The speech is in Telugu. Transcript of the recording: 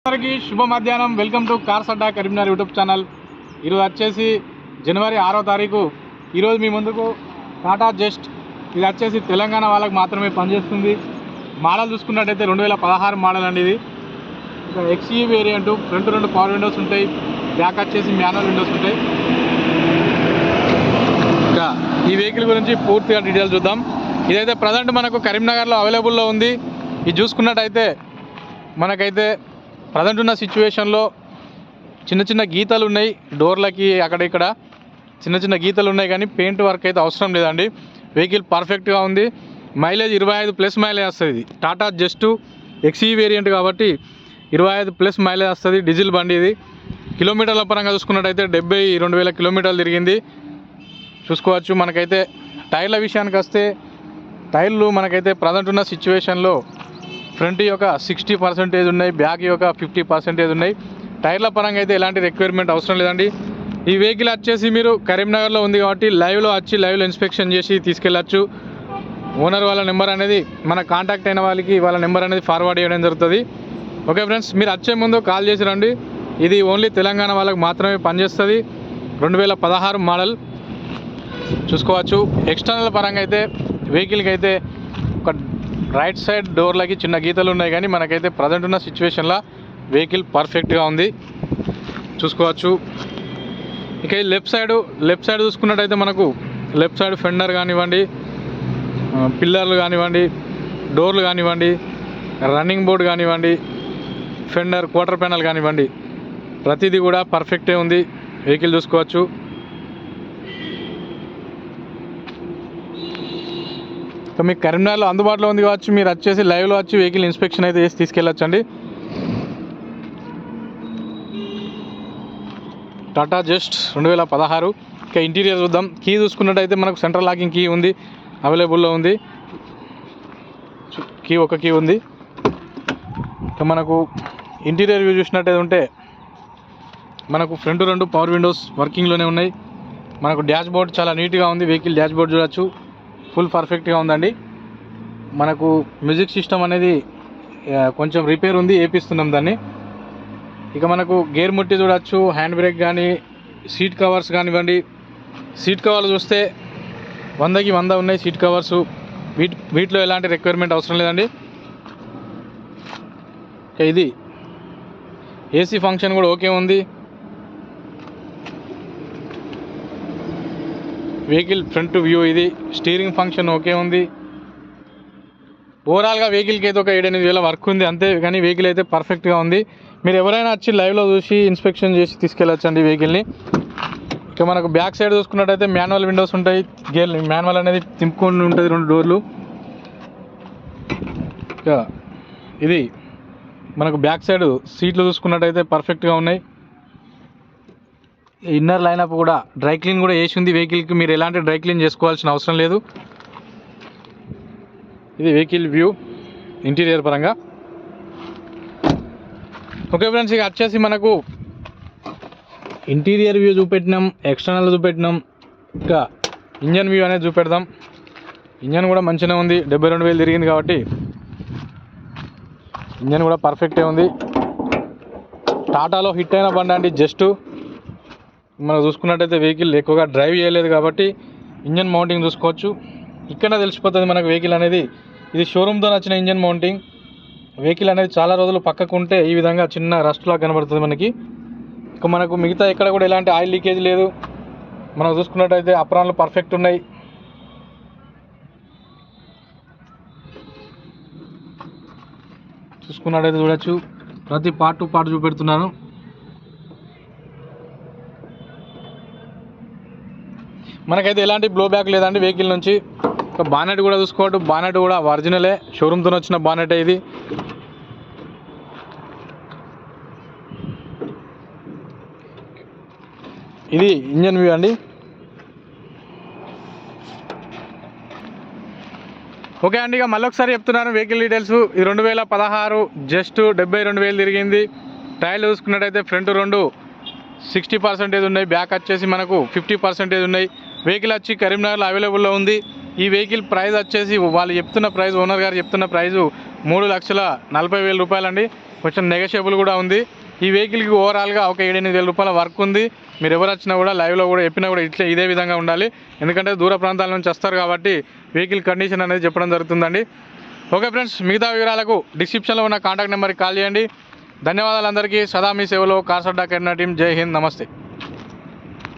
అందరికీ శుభ మధ్యాహ్నం. Welcome to cars Adda Karimnagar YouTube channel. ఈరోజు వచ్చేసి జనవరి 6వ తారీఖు. ఈరోజు మీ ముందుకు టాటా జస్ట్, ఇది వచ్చేసి తెలంగాణ వాళ్ళకి మాత్రమే పనిచేస్తుంది. మోడల్ చూసుకున్నట్టయితే 2016 మోడల్ అండి. ఇది ఇంకా XE variant. Front 2 power Windows ఉంటాయి, బ్యాక్ వచ్చేసి మాన్యువల్ విండోస్ ఉంటాయి. ఇంకా ఈ వెహికల్ గురించి పూర్తిగా డీటెయిల్స్ చూద్దాం. ఇదైతే ప్రజెంట్ మనకు కరీంనగర్లో అవైలబుల్లో ఉంది. ఇది చూసుకున్నట్టయితే మనకైతే ప్రజెంట్ ఉన్న సిచ్యువేషన్లో చిన్న చిన్న గీతలు ఉన్నాయి, డోర్లకి అక్కడ ఇక్కడ చిన్న చిన్న గీతలు ఉన్నాయి, కానీ పెయింట్ వర్క్ అయితే అవసరం లేదండి. వెహికల్ పర్ఫెక్ట్గా ఉంది. మైలేజ్ 25+ మైలేజ్ వస్తుంది. ఇది టాటా జస్ట్ XE వేరియంట్ కాబట్టి 25+ మైలేజ్ వస్తుంది. డీజిల్ బండి ఇది. కిలోమీటర్ల పరంగా చూసుకున్నట్టయితే 72,000 కిలోమీటర్లు తిరిగింది చూసుకోవచ్చు. మనకైతే టైర్ల విషయానికి వస్తే టైర్లు మనకైతే ప్రజెంట్ ఉన్న సిచ్యువేషన్లో ఫ్రంట్ యొక్క 60% ఉన్నాయి, బ్యాక్ యొక్క 50% ఉన్నాయి. టైర్ల పరంగా అయితే ఎలాంటి రిక్వైర్మెంట్ అవసరం లేదండి. ఈ వెహికల్ వచ్చేసి మీరు కరీంనగర్లో ఉంది కాబట్టి లైవ్లో ఇన్స్పెక్షన్ చేసి తీసుకెళ్ళచ్చు. ఓనర్ వాళ్ళ నెంబర్ అనేది మన కాంటాక్ట్ అయిన వాళ్ళకి వాళ్ళ నెంబర్ అనేది ఫార్వర్డ్ చేయడం జరుగుతుంది. ఓకే ఫ్రెండ్స్, మీరు వచ్చే ముందు కాల్ చేసి రండి. ఇది ఓన్లీ తెలంగాణ వాళ్ళకి మాత్రమే పనిచేస్తుంది. 2016 మోడల్ చూసుకోవచ్చు. ఎక్స్టర్నల్ పరంగా అయితే వెహికల్కి అయితే ఒక రైట్ సైడ్ డోర్లకి చిన్న గీతలు ఉన్నాయి, కానీ మనకైతే ప్రజెంట్ ఉన్న సిచ్యువేషన్లో వెహికల్ పర్ఫెక్ట్గా ఉంది చూసుకోవచ్చు. ఇక ఈ లెఫ్ట్ సైడ్ చూసుకున్నట్టయితే మనకు లెఫ్ట్ సైడ్ ఫెండర్ కానివ్వండి, పిల్లర్లు కానివ్వండి, డోర్లు కానివ్వండి, రన్నింగ్ బోర్డు కానివ్వండి, ఫెండర్ క్వార్టర్ ప్యానల్ కానివ్వండి, ప్రతిదీ కూడా పర్ఫెక్టే ఉంది. వెహికల్ చూసుకోవచ్చు. మీకు కరీంనగర్లో అందుబాటులో ఉంది కావచ్చు. మీరు వచ్చేసి లైవ్లో వచ్చి వెహికల్ ఇన్స్పెక్షన్ అయితే చేసి తీసుకెళ్ళొచ్చండి. టాటా జస్ట్ 2016. ఇక ఇంటీరియర్ చూద్దాం. కీ చూసుకున్నట్టయితే మనకు సెంట్రల్ లాకింగ్ కీ ఉంది, అవైలబుల్లో ఉంది. ఒక కీ ఉంది. ఇక మనకు ఇంటీరియర్ వ్యూ చూసినట్టయితే ఉంటే మనకు ఫ్రంట్ 2 పవర్ విండోస్ వర్కింగ్లోనే ఉన్నాయి. మనకు డాష్ బోర్డ్ చాలా నీట్గా ఉంది. వెహికల్ డాష్ బోర్డ్ చూడవచ్చు, ఫుల్ పర్ఫెక్ట్గా ఉందండి. మనకు మ్యూజిక్ సిస్టమ్ అనేది కొంచెం రిపేర్ ఉంది, వేపిస్తున్నాం దాన్ని. ఇక మనకు గేర్ ముట్టి చూడవచ్చు, హ్యాండ్ బ్రేక్ కానీ, సీట్ కవర్స్ కానివ్వండి. సీట్ కవర్లు చూస్తే 100కి 100 ఉన్నాయి సీట్ కవర్స్. వీటిలో ఎలాంటి రిక్వైర్మెంట్ అవసరం లేదండి. ఇది AC ఫంక్షన్ కూడా ఓకే ఉంది. వెహికల్ ఫ్రంట్ వ్యూ ఇది. స్టీరింగ్ ఫంక్షన్ ఓకే ఉంది. ఓవరాల్గా వెహికల్కి అయితే ఒక 7-8 వర్క్ ఉంది అంతే, కానీ వెహికల్ అయితే పర్ఫెక్ట్గా ఉంది. మీరు ఎవరైనా వచ్చి లైవ్లో చూసి ఇన్స్పెక్షన్ చేసి తీసుకెళ్ళొచ్చండి వెహికల్ని. ఇక మనకు బ్యాక్ సైడ్ చూసుకున్నట్టయితే మాన్యువల్ విండోస్ ఉంటాయి. గేర్ మాన్యువల్ అనేది తింపుకొని ఉంటుంది, 2 డోర్లు. ఇక ఇది మనకు బ్యాక్ సైడ్ సీట్లు చూసుకున్నట్టయితే పర్ఫెక్ట్గా ఉన్నాయి. ఇన్నర్ లైనప్ కూడా డ్రై క్లీన్ కూడా వేసి ఉంది వెహికల్కి. మీరు ఎలాంటి డ్రై క్లీన్ చేసుకోవాల్సిన అవసరం లేదు. ఇది వెహికల్ వ్యూ ఇంటీరియర్ పరంగా. ఓకే ఫ్రెండ్స్, ఇక వచ్చేసి మనకు ఇంటీరియర్ వ్యూ చూపెట్టినాం, ఎక్స్టర్నల్ చూపెట్టినాం. ఇంకా ఇంజన్ వ్యూ అనేది చూపెడదాం. ఇంజన్ కూడా మంచిగా ఉంది, 72,000 తిరిగింది కాబట్టి ఇంజన్ కూడా పర్ఫెక్టే ఉంది. టాటాలో హిట్ అయిన బండి అండి జస్ట్. మనం చూసుకున్నట్టయితే వెహికల్ ఎక్కువగా డ్రైవ్ చేయలేదు కాబట్టి ఇంజన్ మౌంటింగ్ చూసుకోవచ్చు. ఇక్కడ తెలిసిపోతుంది మనకు వెహికల్ అనేది ఇది షోరూమ్తో వచ్చిన ఇంజన్ మౌంటింగ్. వెహికల్ అనేది చాలా రోజులు పక్కకు ఉంటే ఈ విధంగా చిన్న రస్ట్లా కనబడుతుంది మనకి. ఇక మనకు మిగతా ఎక్కడ కూడా ఎలాంటి ఆయిల్ లీకేజ్ లేదు. మనం చూసుకున్నట్టయితే అప్రాన్లు పర్ఫెక్ట్ ఉన్నాయి. చూసుకున్నట్టయితే చూడొచ్చు, ప్రతి పార్ట్ చూపెడుతున్నాను. మనకైతే ఎలాంటి బ్లో బ్యాక్ లేదండి వెహికల్ నుంచి. బానెట్ కూడా చూసుకోవచ్చు. బానెట్ కూడా ఒరిజినలే, షోరూమ్తో వచ్చిన బానెట్ ఇది. ఇది ఇంజన్ వ్యూ అండి. ఓకే అండి, ఇక మళ్ళీ ఒకసారి చెప్తున్నాను వెహికల్ డీటెయిల్స్. ఇది 2016 జస్ట్ 72,000 తిరిగింది. టైర్లు చూసుకున్నట్టయితే ఫ్రంట్ 2 60% ఉన్నాయి, బ్యాక్ వచ్చేసి మనకు 50% ఉన్నాయి. వెహికల్ వచ్చి కరీంనగర్లో అవైలబుల్లో ఉంది. ఈ వెహికల్ ప్రైస్ వచ్చేసి వాళ్ళు చెప్తున్న ప్రైస్, ఓనర్ గారు చెప్తున్న ప్రైజు 3,40,000 రూపాయలండి. కొంచెం నెగోషియబుల్ కూడా ఉంది. ఈ వెహికల్కి ఓవరాల్గా ఒక 7-8 వేల రూపాయల వర్క్ ఉంది. మీరు ఎవరు వచ్చినా కూడా లైవ్లో కూడా చెప్పినా కూడా ఇదే విధంగా ఉండాలి. ఎందుకంటే దూర ప్రాంతాల నుంచి వస్తారు కాబట్టి వెహికల్ కండిషన్ అనేది చెప్పడం జరుగుతుందండి. ఓకే ఫ్రెండ్స్, మిగతా వివరాలకు డిస్క్రిప్షన్లో ఉన్న కాంటాక్ట్ నెంబర్కి కాల్ చేయండి. ధన్యవాదాలు అందరికీ. సదా మీ సేవలో కార్స్ అడ్డా కెనడా టీం. జై హింద్, నమస్తే.